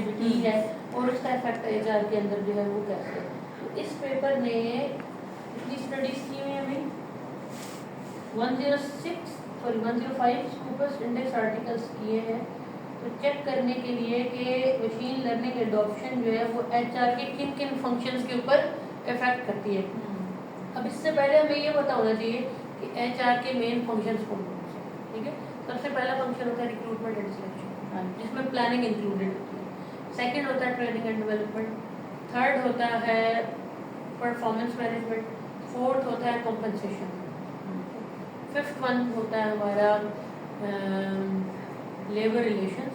Longevity ہے اور اس کا افیکٹ ایچ آر کے اندر جو ہے وہ کیسے ہے. تو اس پیپر نے اتنی اسٹڈیز کی ہوئی ہیں ابھی 105 اسکوپس انڈیکس آرٹیکلس کیے ہیں تو چیک کرنے کے لیے کہ مشین لرننگ ایڈاپشن جو ہے وہ ایچ آر کے کن کن فنکشنز کے اوپر افیکٹ کرتی ہے. اب اس سے پہلے ہمیں یہ پتا ہونا چاہیے کہ ایچ آر کے مین فنکشنز کون کون سے ہیں. ٹھیک ہے, سب سے پہلا فنکشن ہوتا ہے ریکروٹمنٹ اینڈ سلیکشن جس میں پلاننگ انکلوڈیڈ ہوتی ہے. سیکنڈ ہوتا ہے ٹریننگ اینڈ ڈیولپمنٹ. تھرڈ ہوتا ہے پرفارمنس مینجمنٹ. فورتھ ہوتا ہے کمپنسیشن. ففتھ ون ہوتا ہے ہمارا لیبر ریلیشنس.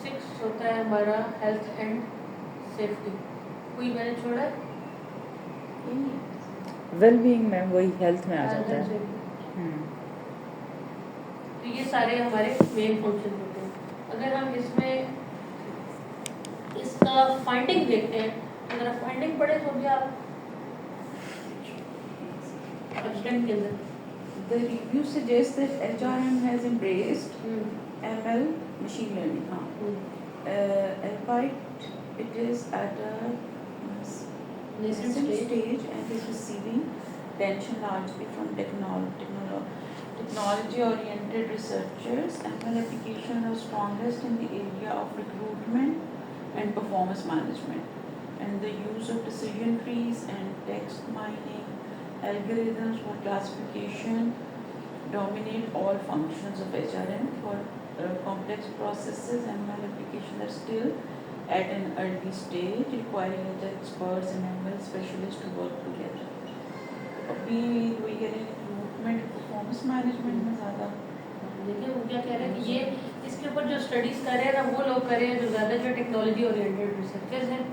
سکس ہوتا ہے ہمارا ہیلتھ اینڈ سیفٹی. کوئی میں نے چھوڑا ویل بینگ میں وہی ہیلتھ میں آ جاتا ہے. تو یہ سارے ہمارے مین فنکشن ہوتے ہیں. اگر ہم اس میں اس کا فائنڈنگ دیکھتے ہیں, اگر آپ فائنڈنگ پڑھیں تو بھی آپ ایبسٹریکٹ کے اندر The review suggests that HRM has embraced ML machine learning. Albeit it is at a nascent stage and is receiving attention largely from technology-oriented researchers. ML applications are strongest in the area of recruitment and performance management, and the use of decision trees and text mining algorithms for classification dominate all functions of HRM. For complex processes, ML applications are still at an early stage, requiring experts and ML specialists to work together. ابھی وہی کہہ رہے ہیں recruitment performance management میں زیادہ. دیکھیں وہ کیا کہہ رہے ہیں کہ یہ اس کے اوپر جو اسٹڈیز کر رہے ہیں نا وہ لوگ کر رہے ہیں جو زیادہ جو ٹیکنالوجی اورینٹیڈ ریسرچرز ہیں.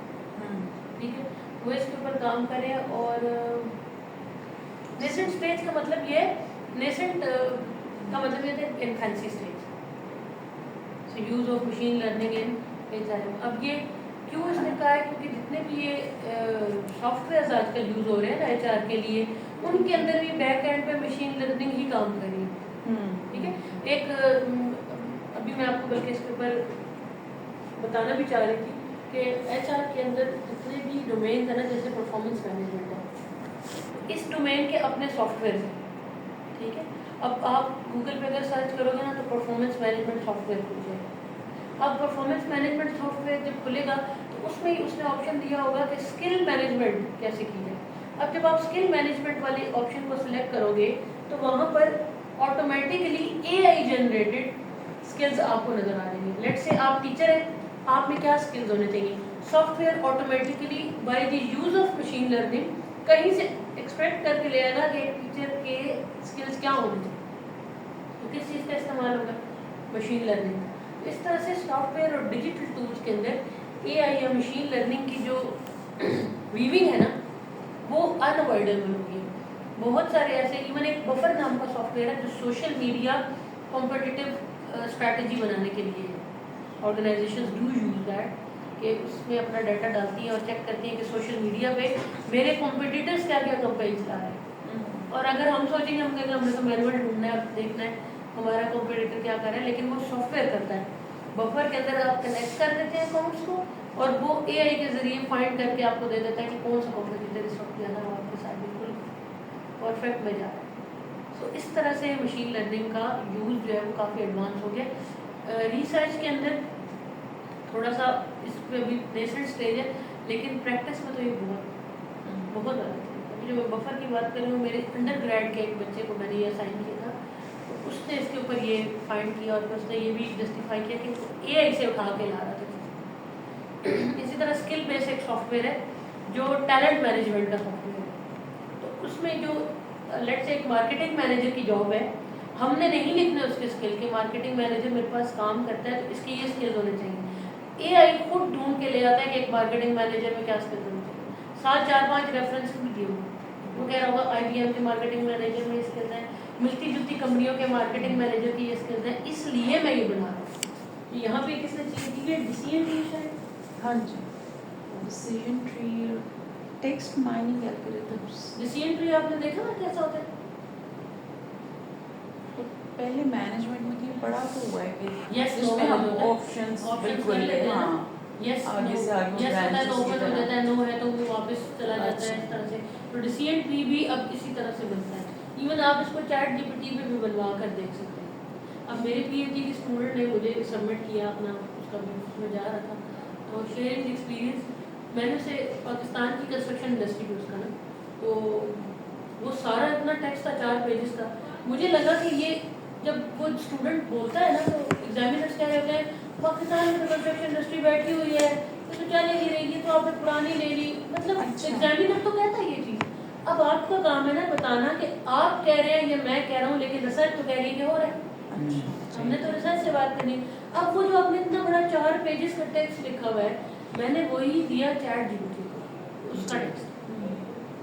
ٹھیک ہے, وہ اس کے اوپر کام کریں. اور نیسنٹ اسٹیج کا مطلب یہ نیسنٹ کا مطلب یہ تھا infancy stage. So use of machine learning in H R M. اب یہ کیوں اس نے کہا ہے کیونکہ جتنے بھی یہ سافٹ ویئرز آج کل یوز ہو رہے ہیں نا ایچ آر کے لیے, ان کے اندر بھی بیک اینڈ پہ مشین لرننگ ہی کام کر رہی ہے. ٹھیک ہے, ایک ابھی میں آپ کو بلکہ اس کے اوپر بتانا بھی چاہ رہی تھی کہ ایچ آر کے اندر جتنے بھی ڈومینز ہیں نا, جیسے پرفارمنس مینجمنٹ ہے, اس ڈومین کے اپنے سافٹ ویئر ہیں. ٹھیک ہے, اب آپ گوگل پہ اگر سرچ کرو گے نا تو پرفارمنس مینجمنٹ سافٹ ویئر کھل جائے گا. اب پرفارمنس مینجمنٹ سافٹ ویئر جب کھلے گا تو اس میں اس نے آپشن دیا ہوگا کہ اسکل مینجمنٹ کیسے کی جائے. اب جب آپ اسکل مینجمنٹ والے آپشن کو سلیکٹ کرو گے تو وہاں پر automatically A I generated skills آپ کو نظر آ رہی ہیں. لیٹ سے آپ ٹیچر ہیں, آپ میں کیا اسکلز ہونے چاہیے. Soft where automatically by the use of machine learning کہیں سے ایکسپیکٹ کر کے لے آئے گا کہ ٹیچر کے اسکلز کیا ہونے چاہیے. تو کس چیز کا استعمال ہوگا, مشین لرننگ. اس طرح سے سافٹ ویئر اور ڈیجیٹل ٹولز کے اندر اے آئی یا مشین لرننگ کی جو ویونگ ہے نا وہ انوائڈیبل ہوگی. بہت سارے ایسے ایون ایک بفر نام کا سافٹ ویئر ہے جو سوشل میڈیا کمپٹیٹیو اسٹریٹجی بنانے کے لیے آرگنائزیشنز ڈو یوز دیٹ, کہ اس میں اپنا ڈیٹا ڈالتی ہیں اور چیک کرتی ہیں کہ سوشل میڈیا پہ میرے کمپٹیٹرس کیا کیا کمپین چلا رہے ہیں. اور اگر ہم سوچیں گے ہم نے تو مینول ڈھونڈنا ہے, دیکھنا ہے ہمارا کمپٹیٹر کیا کر رہا ہے, لیکن وہ سافٹ ویئر کرتا ہے. بفر کے اندر آپ کنیکٹ کر دیتے ہیں اکاؤنٹس کو اور وہ اے آئی کے ذریعے فائنڈ کر کے آپ کو دے دیتا ہے کہ کون سا کمپٹیٹر اس وقت زیادہ آپ کے ساتھ بالکل پرفیکٹ میں جا رہا ہے. سو اس طرح سے مشین لرننگ کا یوز جو ہے وہ کافی ایڈوانس ہو گیا. ریسرچ کے اندر تھوڑا سا اس پہ بھی نیسنٹ اسٹیج ہے, لیکن پریکٹس میں تو یہ بہت زیادہ. ابھی جو میں بفر کی بات کر رہی ہوں, میرے انڈر گریڈ کے ایک بچے کو میں نے یہ اسائن کیا تھا, تو اس نے اس کے اوپر یہ فائنڈ کیا اور اس نے یہ بھی جسٹیفائی کیا کہ اے آئی سے اٹھا کے لا رہا تھا. اسی طرح اسکل بیس ایک سافٹ ویئر ہے جو ٹیلنٹ مینجمنٹ کا سافٹ ویئر ہے. تو اس میں جو لیٹ سے ایک مارکیٹنگ مینیجر کی جاب ہے, ہم نے نہیں لکھنا اس کے اسکل کہ مارکیٹنگ مینیجر میرے پاس کام کرتا ہے تو اس کی یہ اسکلز ہونے چاہیے. اے آئی خود ڈھونڈ کے لے آتا ہے کہ ایک مارکیٹنگ مینیجر میں کیا اسکلز ہونے چاہیے. 7-4-5 ریفرنس بھی دیے ہوئے, وہ کہہ رہا ہوگا آئی بی ایم کے مارکیٹنگ مینیجر میں یہ اسکلز ہیں, ملتی جلتی کمپنیوں کے مارکیٹنگ مینیجر کی یہ اسکلز ہیں, اس لیے میں یہ بنا رہا ہوں. یہاں پہ کس نے چیز دی ہے, ڈیسیژن ٹری شاید. ہاں جی, decision tree, text mining algorithms. Decision tree آپ نے دیکھا نا کیسا ہوتا ہے. پہلے مینجمنٹ میں یہ بڑا تو ہوا ہے کہ یس جس میں ہم آپشنز بالکل, ہاں یس آگے سے آگے یس ہوتا ہے تو اوپن ہو جاتا ہے, نو ہے تو وہ واپس چلا جاتا ہے, اس طرح سے. تو ڈیسیژن ٹری بھی اب اسی طرح سے بنتا ہے. ایون آپ اس کو چیٹ جی پی ٹی پہ بھی بنوا کر دیکھ سکتے ہیں. اب میرے پی ایچ ڈی کی اسٹوڈنٹ نے مجھے سبمٹ کیا اپنا, اس کا اس میں جا رہا تھا, تو شیئرنگ ایکسپیرینس میں نے اسے پاکستان کی کنسٹرکشن انڈسٹری کو اس کا نا, تو وہ سارا اتنا ٹیکسٹ تھا 4 پیجز کا. مجھے لگا کہ یہ جب وہ اسٹوڈنٹ بولتا ہے نا تو ایگزامینرس کیا کہتے ہیں پاکستان میں کنسٹرکشن انڈسٹری بیٹھی ہوئی ہے تو چلے گی رہی ہے, تو آپ نے پرانی لے لی, مطلب ایگزامینر تو کہتا ہے یہ چیز. اب آپ کا کام ہے نا بتانا کہ آپ کہہ رہے ہیں یا میں کہہ رہا ہوں, لیکن ریسرچ تو کہہ رہی ہے کہ ہو رہا ہے. ہم نے تو ریسرچ سے بات کرنی. اب وہ جو آپ نے اتنا بڑا 4 پیجز کا ٹیکسٹ لکھا ہوا ہے, میں نے وہی دیا چیٹ جی پی ٹی کو, اس کا ٹیکسٹ.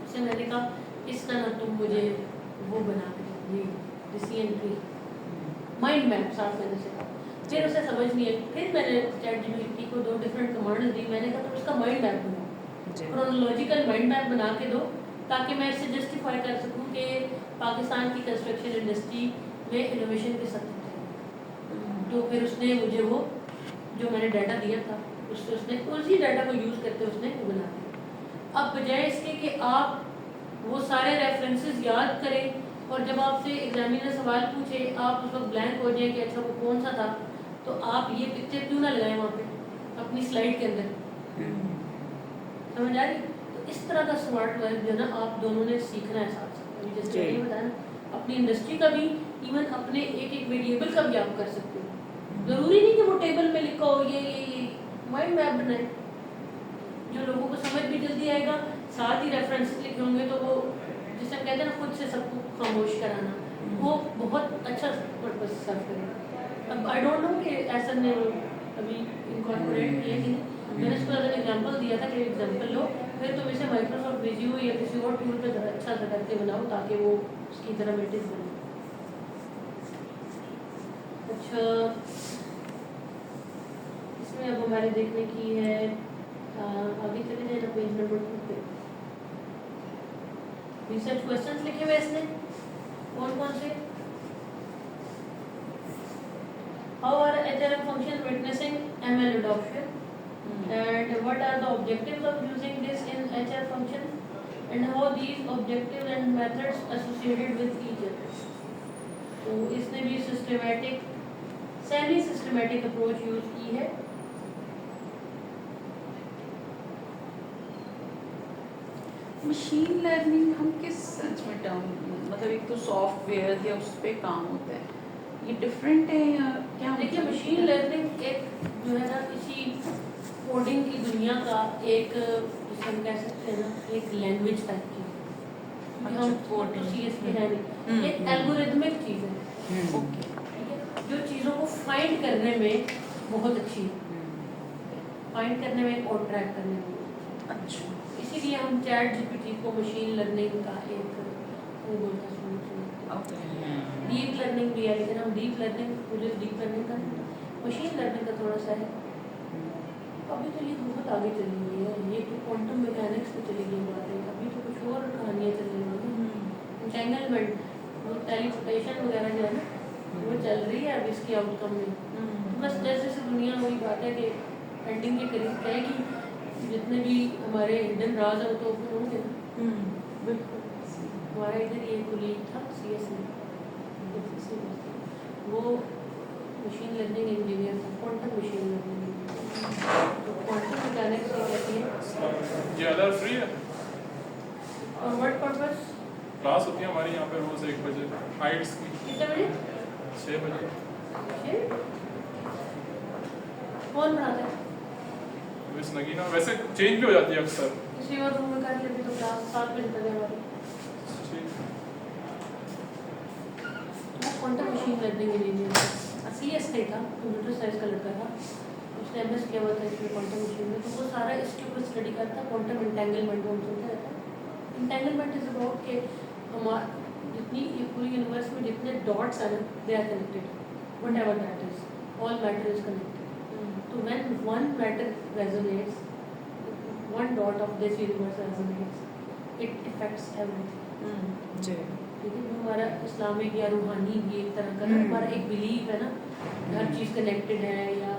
اس سے میں نے کہا اس طرح تم مجھے وہ بنا کے ڈیسیژن ٹری مائنڈ میپ صاف کرنے سے. پھر اسے سمجھ نہیں ہے, پھر میں نے چیٹ جی پی ٹی کو 2 ڈفرینٹ کمانڈز دی. میں نے کہا تم اس کا مائنڈ میپ بناؤ, کرونالوجیکل مائنڈ میپ بنا کے دو, تاکہ میں اس سے جسٹیفائی کر سکوں کہ پاکستان کی کنسٹرکشن انڈسٹری میں انوویشن کے ساتھ. تو پھر اس نے مجھے وہ جو میں نے ڈیٹا دیا تھا اس نے اسی ڈیٹا کو یوز کرتے اس نے بنا دیا. اب بجائے اس کے کہ آپ وہ سارے ریفرنسز یاد کریں اور جب آپ سے ایگزامینر سوال پوچھے آپ اس وقت بلینک ہو جائیں کہ اچھا وہ کون سا تھا, تو آپ یہ پکچر کیوں نہ لگائیں وہاں پہ اپنی سلائڈ کے اندر. سمجھ آ رہی؟ تو اس طرح کا اسمارٹ ورک جو ہے نا آپ دونوں نے سیکھنا ہے ساتھ ساتھ. جیسے میں نے بتایا نا, اپنی انڈسٹری کا بھی, ایون اپنے ایک ویریبل کا بھی آپ کر سکتے ہو. ضروری نہیں کہ وہ ٹیبل میں لکھا ہو, یہ مائنڈ میپ بنائیں جو لوگوں کو سمجھ بھی جلدی آئے گا. ساتھ ہی ریفرنسز لکھے ہوں گے تو وہ جسے ہم کہتے ہیں نا خود سے سب کو خاموش کرانا, وہ بہت اچھا پرپز سرو کرے گا. اب آئی ڈونٹ نو کہ ایسا نے ابھی انکارپوریٹ کیا کہ میں نے اس کو اگر ایگزامپل دیا تھا کہ ایگزامپل لو, پھر تم اسے مائکروسافٹ ویزیو یا کسی اور ٹول پہ اچھا سا کر کے بناؤ تاکہ وہ اس کی طرح میٹز بنے. اچھا, اس میں اب ہمارے دیکھنے کی ہے, آگے چلے جائیں نا پیج نمبر 2 پہ. ریسرچ کوشچنس لکھے ہوئے اس نے کون کون سے. How are HRM functions witnessing ML adoption? And what are the objectives of using this in HR function? And how these objectives and methods associated with each other? تو اس نے بھی systematic semi systematic approach use کی ہے. Machine learning ہم کس sense میں term, مطلب ایک تو سافٹ ویئر یا اس پہ کام ہوتا ہے, یہ ڈفرینٹ ہے یا کیا؟ دیکھیے مشین لرننگ ایک جو ہے نا اسی کوڈنگ کی دنیا کا ایک جسے ہم کہہ سکتے ہیں نا ایک لینگویج ٹائپ کی, ہم کوڈ سی ایس کی ہے نہیں, ایک الگوریتمک چیز ہے جو چیزوں کو فائنڈ کرنے میں بہت اچھی ہے, فائنڈ کرنے میں اور ٹریک کرنے میں. اچھا, اسی لیے ہم چیٹ جی پی ٹی کو مشین لرننگ کا ایک وہ بولتا ڈیپ لرننگ بھی ہے, لیکن ہم ڈیپ لرننگ کا مشین لرننگ کا تھوڑا سا ہے. ابھی تو یہ بہت آگے چلی گئی ہے, یہ تو کوانٹم میکینکس پہ چلی گئی باتیں, ابھی تو کچھ اور کہانیاں چل رہی ہیں. انٹینگلمنٹ, وہ ٹیلیپورٹیشن وغیرہ جو ہے نا وہ چل رہی ہے اب اس کی آؤٹ کم میں. بس جیسے جیسے دنیا وہی بات ہے کہ اینڈنگ کے قریب کہے گی, جتنے بھی ہمارے ہڈن راز ہیں وہ تو اوپن ہوں گے نا. بالکل ہمارا ادھر یہ کولیگ تھا سی ایس میں, وہ مشین لرننگ انجینئر تھا, کوانٹم مشین لرننگ, تو کوانٹم میکینکس یہ کہتی ہے. یہ ادر فری ہے اور واٹ پرپس کلاس ہوتی ہے ہماری یہاں پہ روز 1 بجے ہائٹس کی, کتنے بجے؟ 6 بجے. کون پڑھاتا ہے؟ مس نگینا, ویسے چینج بھی ہو جاتی ہے اکثر. کسی اور روم میں کر لیتے تو کلاس 7 بجے تک ہے ہماری. Quantum machine learning engineer C S کا تھا, کمپیوٹر سائنس کا لڑکا تھا, اس نے ایم ایس کیا ہوا تھا اس میں کوانٹم مشین میں. تو وہ سارا اس کے اوپر اسٹڈی کرتا ہے, کوانٹم انٹینگلمنٹ ہم سنتے رہتا ہے. انٹینگلمنٹ از اباؤٹ کہ جتنی پوری یونیورس میں جتنے ڈاٹس ہیں they are connected, whatever that is, all matter is connected. تو when one matter resonates, one dot of this universe resonates, it affects everything. جی لیکن ہمارا اسلامک یا روحانی بھی ایک طرح کا ہمارا ایک بلیف ہے نا, ہر چیز کنیکٹڈ ہے, یا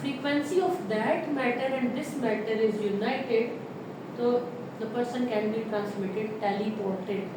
frequency of that matter and this matter is united, so the person can be transmitted, teleported.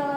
4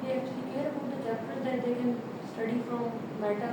They actually care about the chapters that they can study from meta.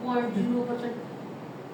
0.0%,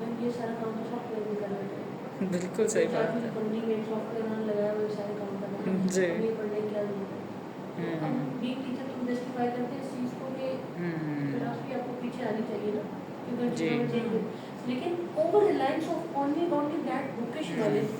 میم یہ سارا کام تو سافٹ ویئر میں کر رہے ہیں. بالکل صحیح بات ہے. بندی میں سافٹ ویئر انہوں نے لگایا وہ سارے کام کرنا ہے. جی. یہ پڑھنے کی کیا ضرورت ہے. اب بی ٹیچر تم جسٹیفائی کرتے ہیں اس چیز کو کہ فلاسفی آپ کو پیچھے آنی چاہیے نا کیونکہ چیزوں میں چینج. لیکن over reliance of only that bookish knowledge